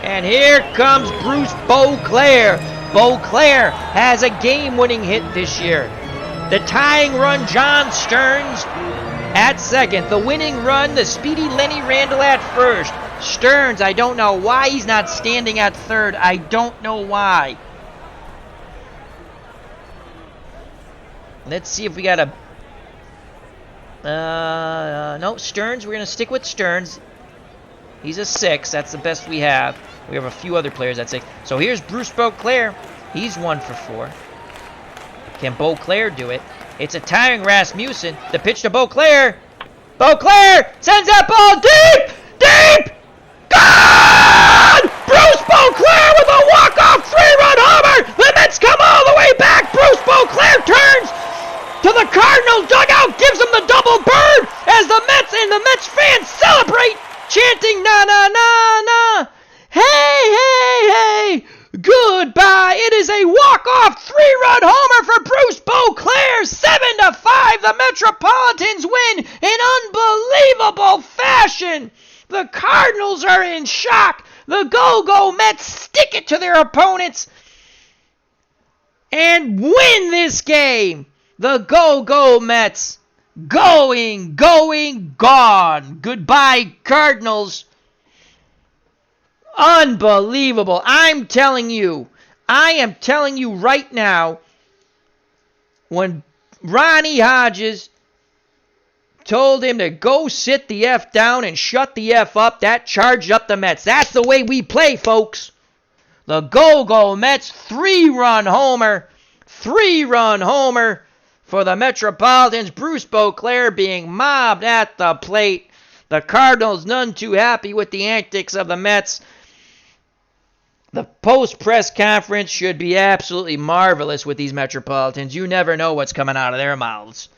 And here comes Bruce Beauclair. Beauclair has a game-winning hit this year. The tying run, John Stearns at second. The winning run, the speedy Lenny Randall at first. Stearns, I don't know why he's not standing at third. I don't know why. Let's see if we got a... no, Stearns. We're going to stick with Stearns. He's a 6. That's the best we have. We have a few other players at 6. So here's Bruce Beauclair. He's 1 for 4. Can Beauclair do it? It's a tying Rasmussen. The pitch to Beauclair. Beauclair sends that ball deep! Deep! Gone! Bruce Beauclair with a walk-off 3-run homer! The Mets come all the way back! Bruce Beauclair turns to the Cardinals dugout, gives them the double bird as the Mets and the Mets fans celebrate, chanting na na na na. Hey, hey, hey! Goodbye! It is a walk-off 3-run homer for Bruce Beauclair. 7-5. The Metropolitans win in unbelievable fashion. The Cardinals are in shock. The Go-Go Mets stick it to their opponents and win this game. The Go-Go Mets going, gone. Goodbye, Cardinals. Unbelievable. I am telling you right now, when Ronnie Hodges told him to go sit the F down and shut the F up, that charged up the Mets. That's the way we play, folks. The Go-Go Mets, 3-run homer for the Metropolitans. Bruce Beauclair being mobbed at the plate. The Cardinals none too happy with the antics of the Mets. The post-press conference should be absolutely marvelous with these Metropolitans. You never know what's coming out of their mouths.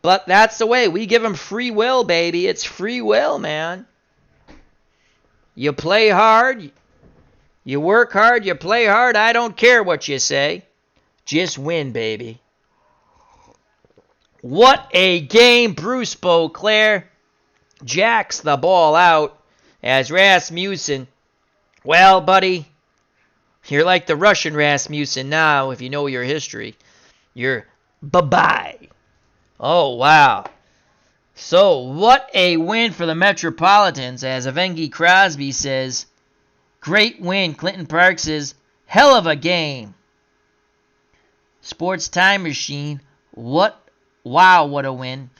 But that's the way. We give them free will, baby. It's free will, man. You play hard. You work hard. You play hard. I don't care what you say. Just win, baby. What a game. Bruce Beauclair jacks the ball out as Rasmussen. Well, buddy, you're like the Russian Rasmussen now, if you know your history. You're bye-bye. Oh, wow. So, what a win for the Metropolitans, as Evengi Crosby says. Great win. Clinton Park says, hell of a game. Sports Time Machine, what a win.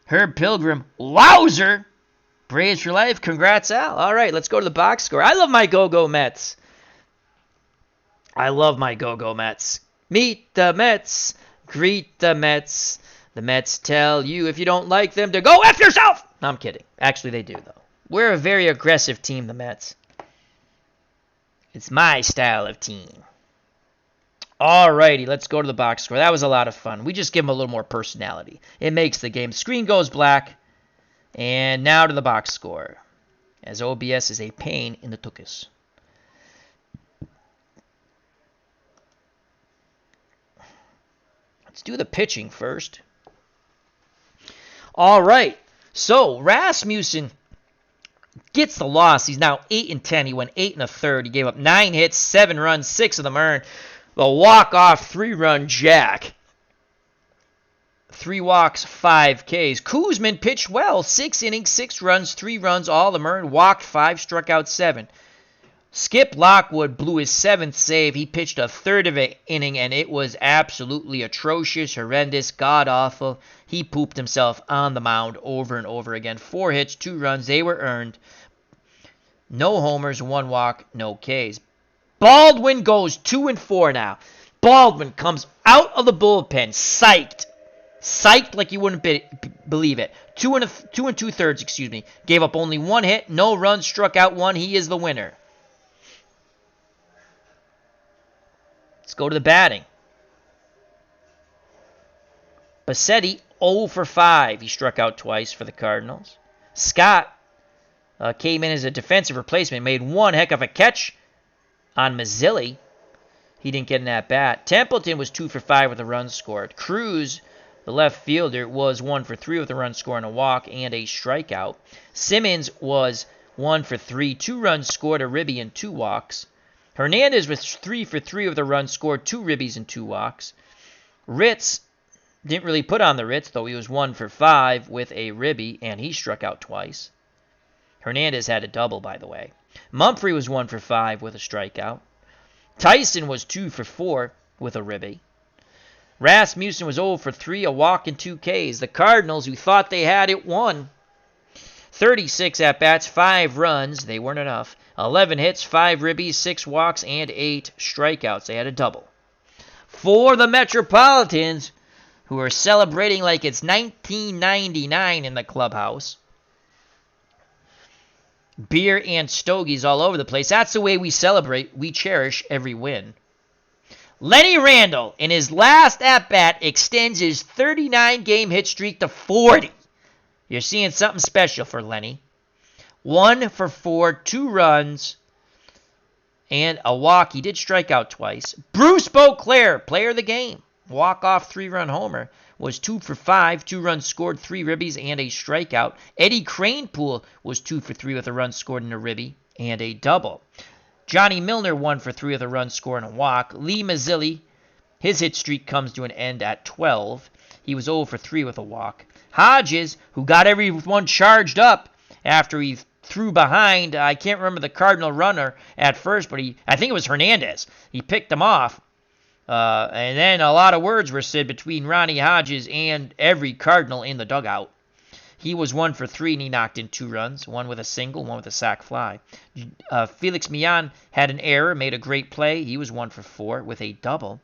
Herb Pilgrim, wowzer. Braves for life, congrats, Al. All right, let's go to the box score. I love my Go-Go Mets. Meet the Mets, greet the Mets. The Mets tell you if you don't like them to go F yourself. No, I'm kidding. Actually, they do, though. We're a very aggressive team, the Mets. It's my style of team. Alrighty, let's go to the box score. That was a lot of fun. We just give them a little more personality. It makes the game. Screen goes black. And now to the box score, as OBS is a pain in the tuchus. Let's do the pitching first. All right. So Rasmussen gets the loss. He's now 8-10. He went 8 1/3. He gave up 9 hits, 7 runs, 6 of them earned. The walk-off 3-run jack. 3 walks, 5 Ks. Koosman pitched well. 6 innings, 6 runs, 3 runs, all of them earned. Walked 5, struck out 7. Skip Lockwood blew his 7th save. He pitched a third of an inning, and it was absolutely atrocious, horrendous, god-awful. He pooped himself on the mound over and over again. 4 hits, 2 runs. They were earned. No homers, 1 walk, no Ks. Baldwin goes 2-4 now. Baldwin comes out of the bullpen, psyched. Psyched like you wouldn't believe it. 2 2/3, Gave up only 1 hit, no runs, struck out 1. He is the winner. Let's go to the batting. Bassetti, 0 for 5. He struck out twice for the Cardinals. Scott came in as a defensive replacement, made 1 heck of a catch on Mazzilli. He didn't get an at-bat. Templeton was 2 for 5 with a run scored. Cruz, the left fielder, was 1 for 3 with a run score and a walk and a strikeout. Simmons was 1 for 3, 2 runs scored, a ribby, and 2 walks. Hernandez was 3 for 3 with a run scored, 2 ribbies, and 2 walks. Ritz didn't really put on the Ritz, though he was 1 for 5 with a ribby, and he struck out twice. Hernandez had a double, by the way. Mumphrey was 1 for 5 with a strikeout. Tyson was 2 for 4 with a ribby. Rasmussen was 0 for 3, a walk and 2 Ks. The Cardinals, who thought they had it, won. 36 at-bats, 5 runs. They weren't enough. 11 hits, 5 ribbies, 6 walks, and 8 strikeouts. They had a double. For the Metropolitans, who are celebrating like it's 1999 in the clubhouse. Beer and stogies all over the place. That's the way we celebrate. We cherish every win. Lenny Randle, in his last at-bat, extends his 39-game hit streak to 40. You're seeing something special for Lenny. 1 for 4, 2 runs, and a walk. He did strike out twice. Bruce Beauclair, player of the game, walk-off 3-run homer, was 2 for 5, 2 runs scored, 3 ribbies, and a strikeout. Eddie Cranepool was 2 for 3 with a run scored and a ribby, and a double. Johnny Milner 1 for 3 with a run score and a walk. Lee Mazzilli, his hit streak comes to an end at 12. He was 0 for 3 with a walk. Hodges, who got everyone charged up after he threw behind, I can't remember the Cardinal runner at first, but I think it was Hernandez. He picked him off. And then a lot of words were said between Ronnie Hodges and every Cardinal in the dugout. He was 1 for 3, and he knocked in 2 runs, 1 with a single, 1 with a sac fly. Felix Millan had an error, made a great play. He was 1 for 4 with a double.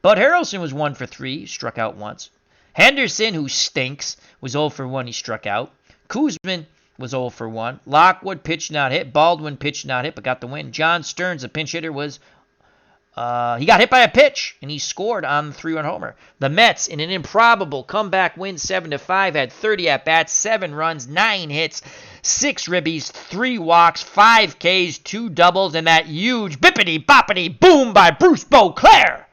Bud Harrelson was 1 for 3, struck out once. Henderson, who stinks, was 0 for 1, he struck out. Koosman was 0 for 1. Lockwood pitched not hit. Baldwin pitched not hit, but got the win. John Stearns, the pinch hitter, he got hit by a pitch, and he scored on the 3-run homer. The Mets, in an improbable comeback win 7-5, had 30 at-bats, 7 runs, 9 hits, 6 ribbies, 3 walks, 5 Ks, 2 doubles, and that huge bippity-boppity boom by Bruce Beauclair.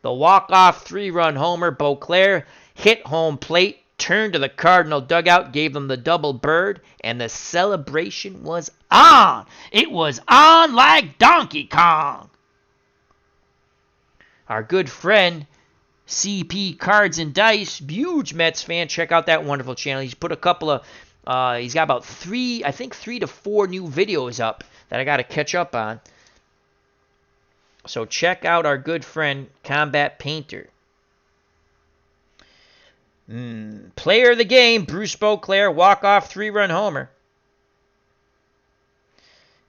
The walk-off 3-run homer, Beauclair hit home plate, turned to the Cardinal dugout, gave them the double bird, and the celebration was on. It was on like Donkey Kong. Our good friend, CP Cards and Dice, huge Mets fan. Check out that wonderful channel. He's put a couple of, he's got about 3 to 4 new videos up that I got to catch up on. So check out our good friend, Combat Painter. Player of the game, Bruce Beauclair, walk-off 3-run homer.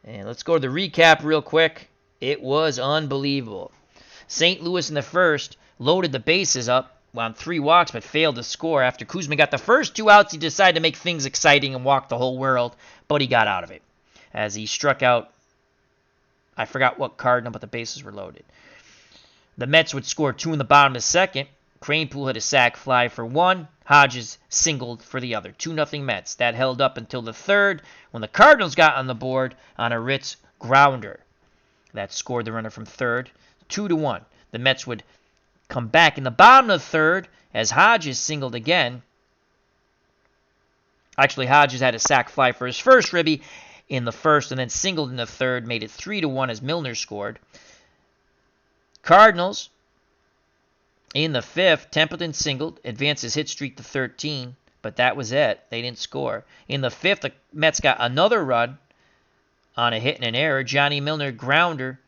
And let's go to the recap real quick. It was unbelievable. St. Louis in the first loaded the bases up on 3 walks but failed to score. After Koosman got the first 2 outs, he decided to make things exciting and walk the whole world, but he got out of it as he struck out, I forgot what Cardinal, but the bases were loaded. The Mets would score 2 in the bottom of the second. Cranepool hit a sac fly for 1. Hodges singled for the other. 2-0 Mets. That held up until the third when the Cardinals got on the board on a Ritz grounder. That scored the runner from third. 2-1. The Mets would come back in the bottom of the third as Hodges singled again. Actually, Hodges had a sac fly for his first ribby in the first and then singled in the third, made it 3-1 as Milner scored. Cardinals in the fifth, Templeton singled, advanced his hit streak to 13, but that was it. They didn't score. In the fifth, the Mets got another run on a hit and an error. Johnny Milner grounder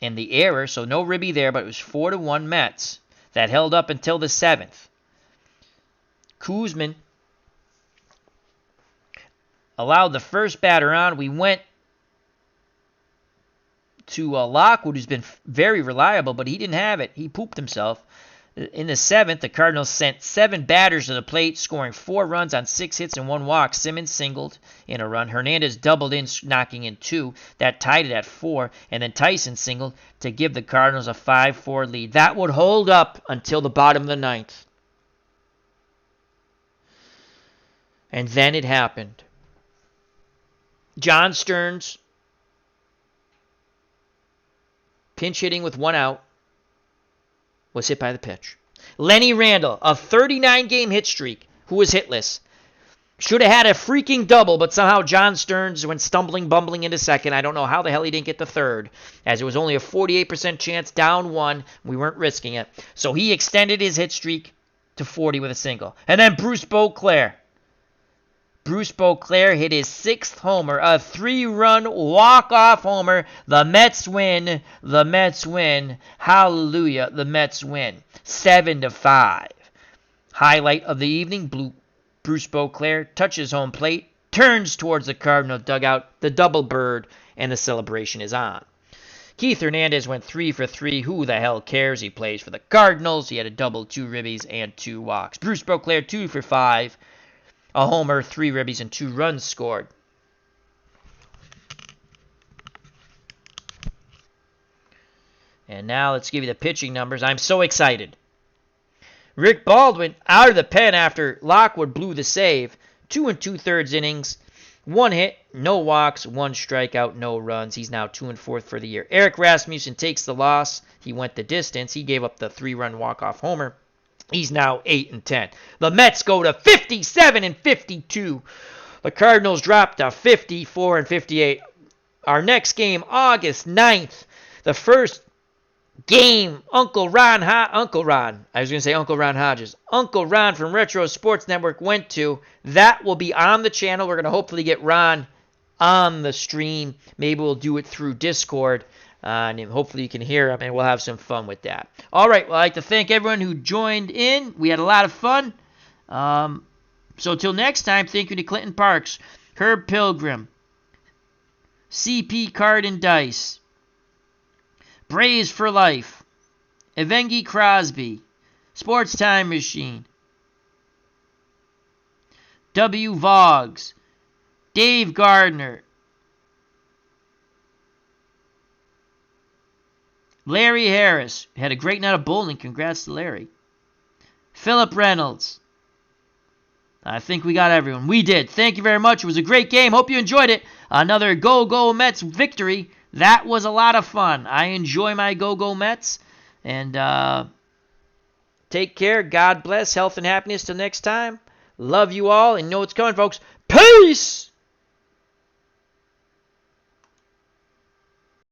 and the error, so no ribby there, but it was 4-1 Mets. That held up until the seventh. Kuzman allowed the first batter on. We went to Lockwood, who's been very reliable, but he didn't have it. He pooped himself. In the seventh, the Cardinals sent 7 batters to the plate, scoring 4 runs on 6 hits and 1 walk. Simmons singled in a run. Hernandez doubled in, knocking in 2. That tied it at 4. And then Tyson singled to give the Cardinals a 5-4 lead. That would hold up until the bottom of the ninth. And then it happened. John Stearns, pinch hitting with 1 out, was hit by the pitch. Lenny Randle, a 39-game hit streak, who was hitless. Should have had a freaking double, but somehow John Stearns went bumbling into second. I don't know how the hell he didn't get the third, as it was only a 48% chance, down 1. We weren't risking it. So he extended his hit streak to 40 with a single. And then Bruce Beauclair. Bruce Beauclair hit his 6th homer, a 3-run walk-off homer. The Mets win. The Mets win. Hallelujah. The Mets win. 7-5. Highlight of the evening, Bruce Beauclair touches home plate, turns towards the Cardinal dugout, the double bird, and the celebration is on. Keith Hernandez went 3 for 3. Who the hell cares? He plays for the Cardinals. He had a double, 2 ribbies, and 2 walks. Bruce Beauclair 2 for 5. A homer, 3 ribbies, and 2 runs scored. And now let's give you the pitching numbers. I'm so excited. Rick Baldwin out of the pen after Lockwood blew the save. 2 2/3 innings. 1 hit, no walks, 1 strikeout, no runs. He's now 2-4 for the year. Eric Rasmussen takes the loss. He went the distance. He gave up the 3-run walk-off homer. He's now 8-10. The Mets go to 57-52. The Cardinals drop to 54-58. Our next game, August 9th. The first game, Uncle Ron Hodges. Uncle Ron from Retro Sports Network went to. That will be on the channel. We're going to hopefully get Ron on the stream. Maybe we'll do it through Discord. And hopefully you can hear him, and we'll have some fun with that. All right, well, I'd like to thank everyone who joined in. We had a lot of fun. So until next time, thank you to Clinton Parks, Herb Pilgrim, CP Card and Dice, Braves for Life, Evengi Crosby, Sports Time Machine, W. Voggs, Dave Gardner, Larry Harris had a great night of bowling. Congrats to Larry. Philip Reynolds. I think we got everyone. We did. Thank you very much. It was a great game. Hope you enjoyed it. Another Go Mets victory. That was a lot of fun. I enjoy my Go Mets. And take care. God bless. Health and happiness till next time. Love you all. And know what's coming, folks. Peace!